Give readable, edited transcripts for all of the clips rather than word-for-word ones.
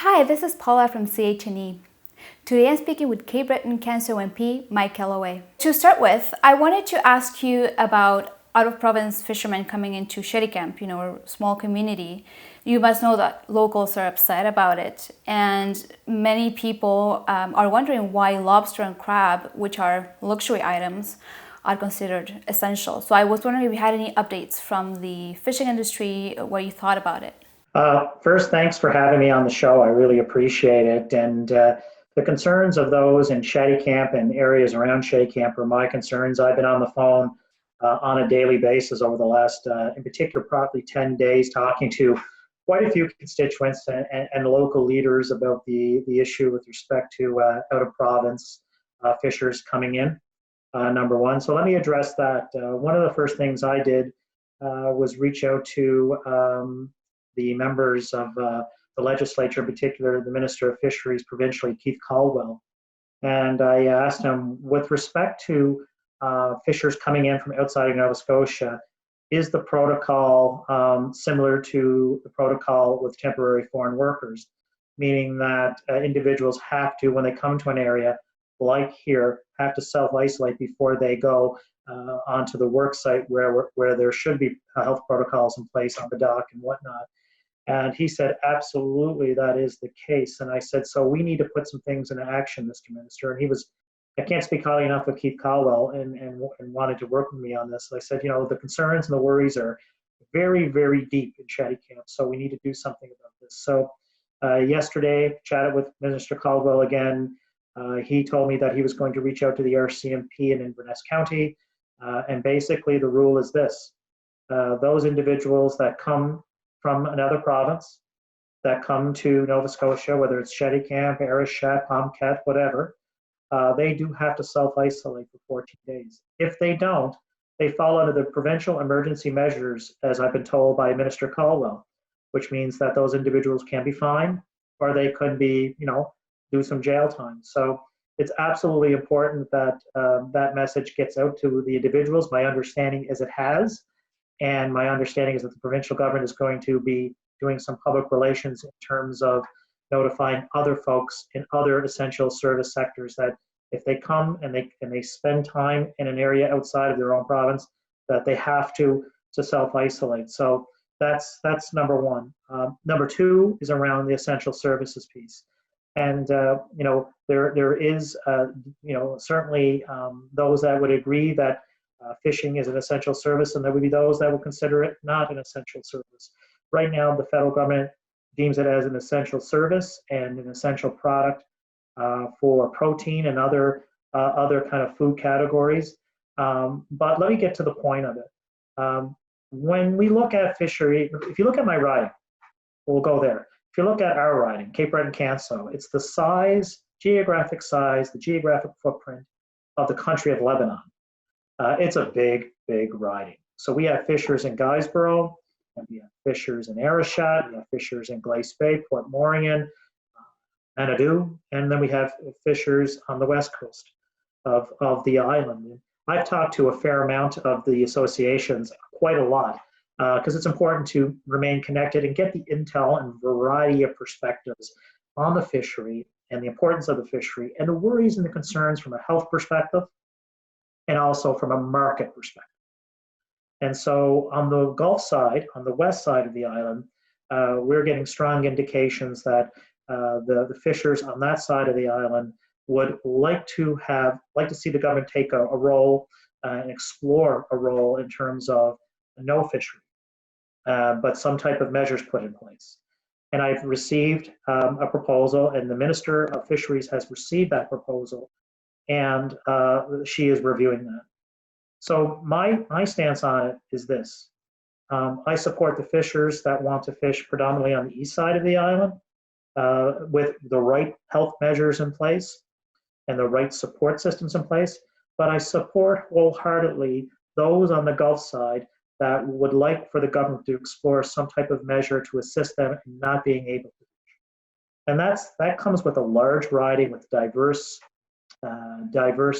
Hi, this is Paula from CHNE. Today I'm speaking with Breton Canso MP Mike Kelloway. To start with, I wanted to ask you about out-of-province fishermen coming into Chéticamp, a small community. You must know that locals are upset about it, and many people are wondering why lobster and crab, which are luxury items, are considered essential. So I was wondering if you had any updates from the fishing industry, what you thought about it. First, thanks for having me on the show. I really appreciate it. And the concerns of those in Chéticamp and areas around Chéticamp are my concerns. I've been on the phone on a daily basis over the last, in particular, probably 10 days, talking to quite a few constituents and local leaders about the issue with respect to out-of-province fishers coming in, number one. So let me address that. One of the first things I did was reach out to the members of the legislature, in particular the Minister of Fisheries provincially, Keith Caldwell. And I asked him, with respect to fishers coming in from outside of Nova Scotia, is the protocol similar to the protocol with temporary foreign workers? Meaning that individuals have to, when they come to an area like here, have to self-isolate before they go onto the work site where there should be health protocols in place on the dock and whatnot. And he said, absolutely, that is the case. And I said, so we need to put some things into action, Mr. Minister. And he was, I can't speak highly enough of Keith Caldwell and wanted to work with me on this. I said, the concerns and the worries are very, very deep in Chéticamp, so we need to do something about this. So yesterday, chatted with Minister Caldwell again. He told me that he was going to reach out to the RCMP in Inverness County. And basically the rule is this. Those individuals that come from another province that come to Nova Scotia, whether it's Chéticamp, Arichat, Pomcat, whatever, they do have to self-isolate for 14 days. If they don't, they fall under the provincial emergency measures, as I've been told by Minister Caldwell, which means that those individuals can be fined or they could be, do some jail time. So it's absolutely important that that message gets out to the individuals. My understanding is it has. And my understanding is that the provincial government is going to be doing some public relations in terms of notifying other folks in other essential service sectors that if they come and they spend time in an area outside of their own province, that they have to self-isolate. So that's number one. Number two is around the essential services piece. And there is certainly those that would agree that fishing is an essential service, and there would be those that will consider it not an essential service. Right now, the federal government deems it as an essential service and an essential product for protein and other kind of food categories. But let me get to the point of it. When we look at fishery, if you look at my riding, we'll go there. If you look at our riding, Cape Breton Canso, it's the size, geographic size, the geographic footprint of the country of Lebanon. It's a big, big riding. So we have fishers in Guysborough, and we have fishers in Arichat, we have fishers in Glace Bay, Port Morion, Manadoo, and then we have fishers on the west coast of the island. I've talked to a fair amount of the associations, quite a lot, because it's important to remain connected and get the intel and variety of perspectives on the fishery and the importance of the fishery and the worries and the concerns from a health perspective and also from a market perspective. And so on the Gulf side, on the west side of the island, we're getting strong indications that the fishers on that side of the island would like to see the government take a role and explore a role in terms of no fishery, but some type of measures put in place. And I've received a proposal, and the Minister of Fisheries has received that proposal, and she is reviewing that. So my stance on it is this. I support the fishers that want to fish predominantly on the east side of the island with the right health measures in place and the right support systems in place, but I support wholeheartedly those on the Gulf side that would like for the government to explore some type of measure to assist them in not being able to fish. And that comes with a large riding with diverse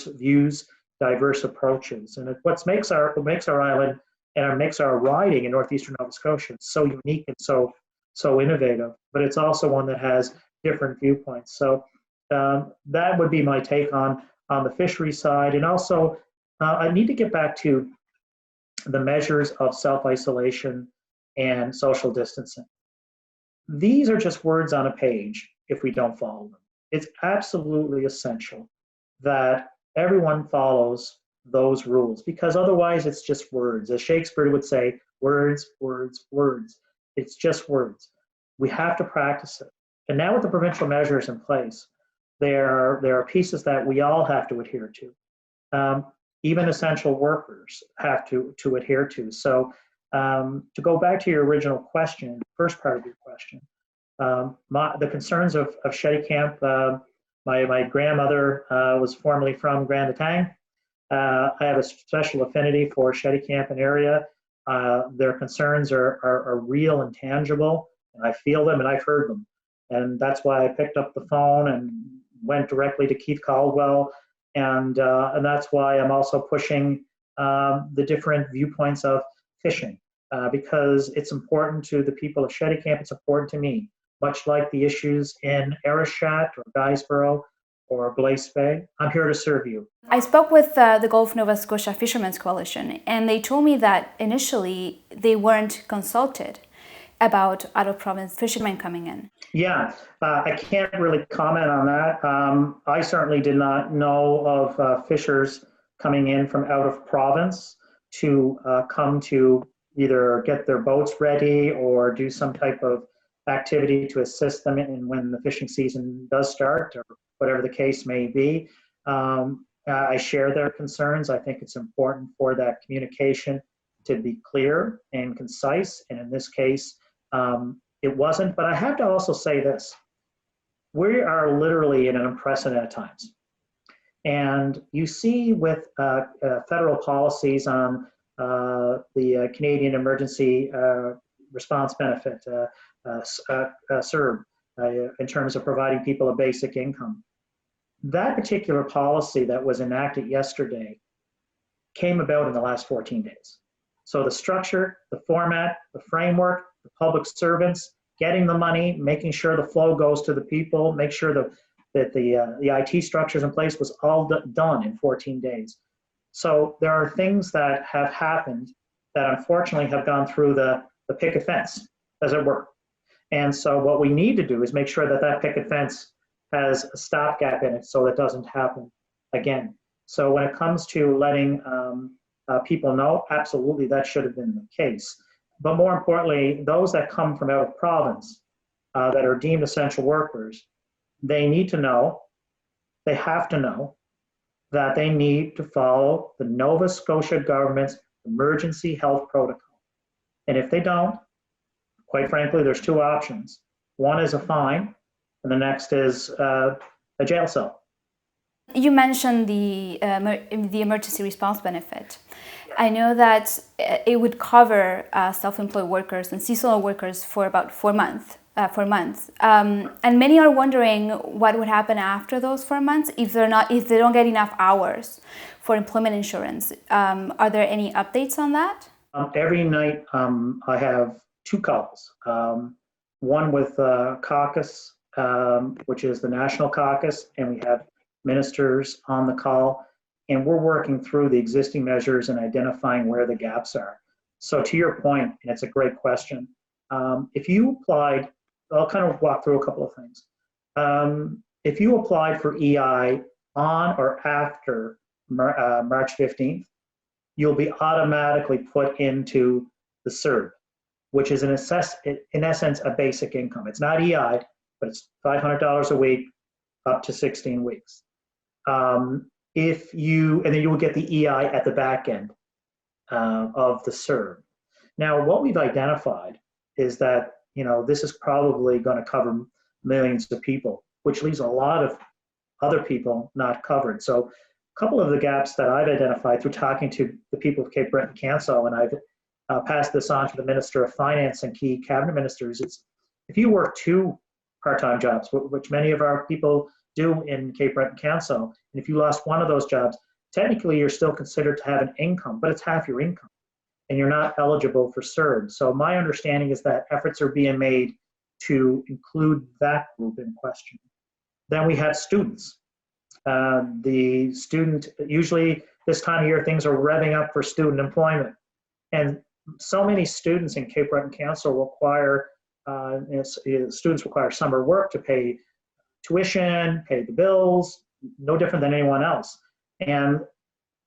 views, diverse approaches. And what makes our island and makes our riding in northeastern Nova Scotia so unique and so innovative, but it's also one that has different viewpoints. So that would be my take on the fishery side. And also, I need to get back to the measures of self-isolation and social distancing. These are just words on a page if we don't follow them. It's absolutely essential that everyone follows those rules, because otherwise it's just words. As Shakespeare would say, words, words, words. It's just words. We have to practice it. And now with the provincial measures in place, there are pieces that we all have to adhere to. Even essential workers have to adhere to. So to go back to your original question, first part of your question, the concerns of Chéticamp, my grandmother was formerly from Grand Etang. I have a special affinity for Chéticamp and area. Their concerns are real and tangible, and I feel them and I've heard them. And that's why I picked up the phone and went directly to Keith Caldwell. And that's why I'm also pushing the different viewpoints of fishing, because it's important to the people of Chéticamp, it's important to me, much like the issues in Arishat or Guysborough or Blaise Bay. I'm here to serve you. I spoke with the Gulf Nova Scotia Fishermen's Coalition, and they told me that initially they weren't consulted about out-of-province fishermen coming in. Yeah, I can't really comment on that. I certainly did not know of fishers coming in from out of province to come to either get their boats ready or do some type of activity to assist them in when the fishing season does start, or whatever the case may be. I share their concerns. I think it's important for that communication to be clear and concise, and in this case, it wasn't. But I have to also say this: we are literally in an unprecedented times, and you see with federal policies on the Canadian Emergency Response Benefit, CERB, in terms of providing people a basic income. That particular policy that was enacted yesterday came about in the last 14 days. So the structure, the format, the framework, the public servants, getting the money, making sure the flow goes to the people, make sure that the IT structures in place was all done in 14 days. So there are things that have happened that unfortunately have gone through the picket fence, as it were. And so what we need to do is make sure that that picket fence has a stopgap in it so that doesn't happen again. So when it comes to letting people know, absolutely that should have been the case. But more importantly, those that come from out of province that are deemed essential workers, they need to know, they have to know, that they need to follow the Nova Scotia government's emergency health protocol. And if they don't, quite frankly, there's two options. One is a fine, and the next is a jail cell. You mentioned the emergency response benefit. I know that it would cover self-employed workers and seasonal workers for about 4 months. And many are wondering what would happen after those 4 months if they don't get enough hours for employment insurance. Are there any updates on that? Every night I have 2 calls. One with caucus, which is the national caucus, and we have ministers on the call, and we're working through the existing measures and identifying where the gaps are. So to your point, and it's a great question, if you applied, I'll kind of walk through a couple of things. If you applied for EI on or after March 15th, you'll be automatically put into the CERB, which is in essence a basic income. It's not EI, but it's $500 a week up to 16 weeks. And then you will get the EI at the back end of the CERB. Now, what we've identified is that this is probably going to cover millions of people, which leaves a lot of other people not covered. So a couple of the gaps that I've identified through talking to the people of Cape Breton Canso, and I've passed this on to the Minister of Finance and key cabinet ministers, it's if you work 2 part-time jobs, which many of our people do in Cape Breton Canso, and if you lost one of those jobs, technically you're still considered to have an income, but it's half your income, and you're not eligible for CERB. So my understanding is that efforts are being made to include that group in question. Then we had students. The student, usually this time of year, things are revving up for student employment. And so many students in Cape Breton Council require, students require summer work to pay tuition, pay the bills, no different than anyone else. And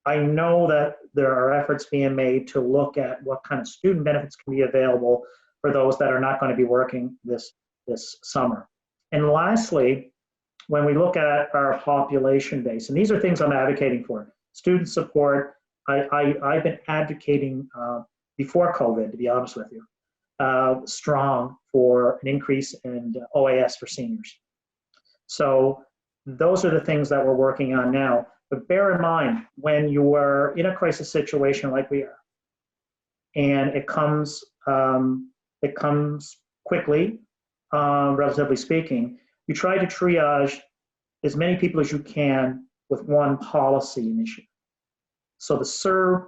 I know that there are efforts being made to look at what kind of student benefits can be available for those that are not going to be working this summer. And lastly, when we look at our population base, and these are things I'm advocating for, student support, I've been advocating before COVID, to be honest with you, strong for an increase in OAS for seniors. So those are the things that we're working on now. But bear in mind, when you are in a crisis situation like we are, and it comes quickly, relatively speaking, you try to triage as many people as you can with one policy initiative. So the SERV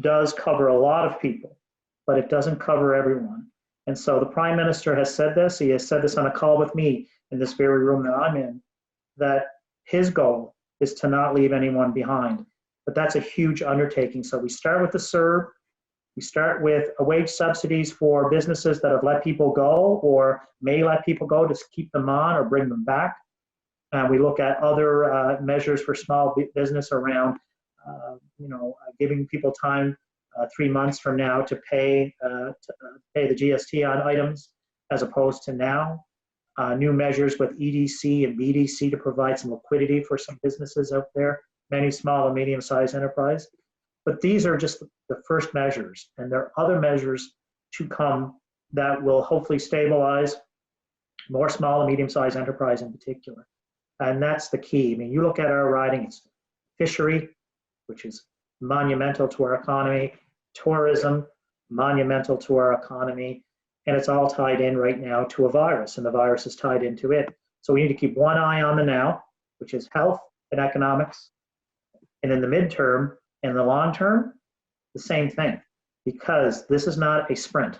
does cover a lot of people, but it doesn't cover everyone. And so the Prime Minister has said this, he has said this on a call with me in this very room that I'm in, that his goal is to not leave anyone behind. But that's a huge undertaking. So we start with the SERV, we start with wage subsidies for businesses that have let people go or may let people go to keep them on or bring them back. We look at other measures for small business around, giving people time 3 months from now to pay the GST on items as opposed to now. New measures with EDC and BDC to provide some liquidity for some businesses out there, many small and medium-sized enterprise. But these are just the first measures, and there are other measures to come that will hopefully stabilize more small and medium-sized enterprise in particular. And that's the key. I mean, you look at our riding, it's fishery, which is monumental to our economy, tourism, monumental to our economy, and it's all tied in right now to a virus, and the virus is tied into it. So we need to keep one eye on the now, which is health and economics, and in the midterm and the long term, the same thing, because this is not a sprint.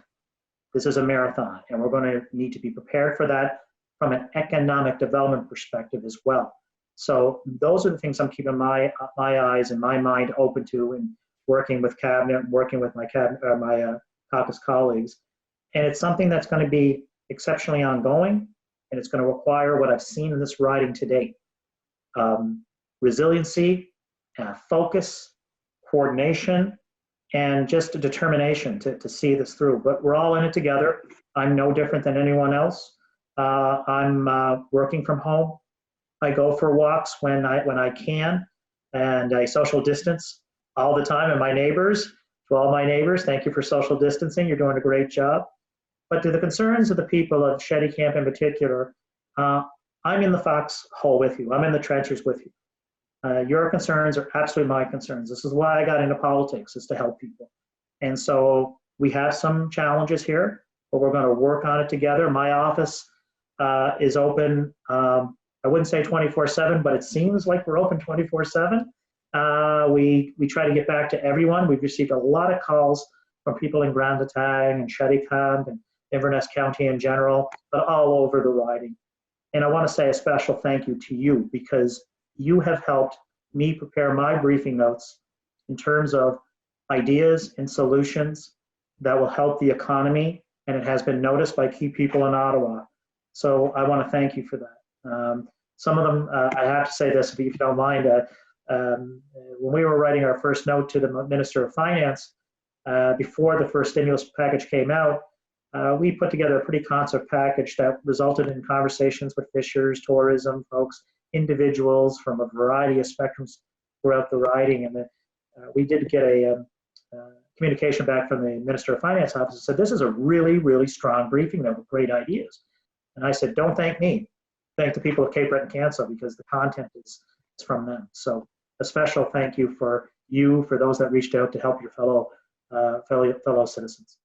This is a marathon, and we're going to need to be prepared for that from an economic development perspective as well. So those are the things I'm keeping my eyes and my mind open to, and working with cabinet, working with my caucus colleagues. And it's something that's going to be exceptionally ongoing, and it's going to require what I've seen in this riding to date. Resiliency, focus, coordination, and just a determination to see this through. But we're all in it together. I'm no different than anyone else. I'm working from home. I go for walks when I can, and I social distance all the time. And my neighbors, to all my neighbors, thank you for social distancing. You're doing a great job. But to the concerns of the people of Chéticamp in particular, I'm in the foxhole with you. I'm in the trenches with you. Your concerns are absolutely my concerns. This is why I got into politics, is to help people. And so we have some challenges here, but we're going to work on it together. My office is open, I wouldn't say 24/7, but it seems like we're open 24/7. We try to get back to everyone. We've received a lot of calls from people in Grand Bretagne and Chéticamp and Inverness County in general, but all over the riding. And I want to say a special thank you to you, because you have helped me prepare my briefing notes in terms of ideas and solutions that will help the economy, and it has been noticed by key people in Ottawa. So I want to thank you for that. Some of them, I have to say this, if you don't mind, when we were writing our first note to the Minister of Finance, before the first stimulus package came out, we put together a pretty concept package that resulted in conversations with fishers, tourism folks, individuals from a variety of spectrums throughout the riding. And we did get a communication back from the Minister of Finance office that said, this is a really, really strong briefing note with great ideas. And I said, don't thank me. Thank the people of Cape Breton Council, because the content is from them. So a special thank you for those that reached out to help your fellow citizens.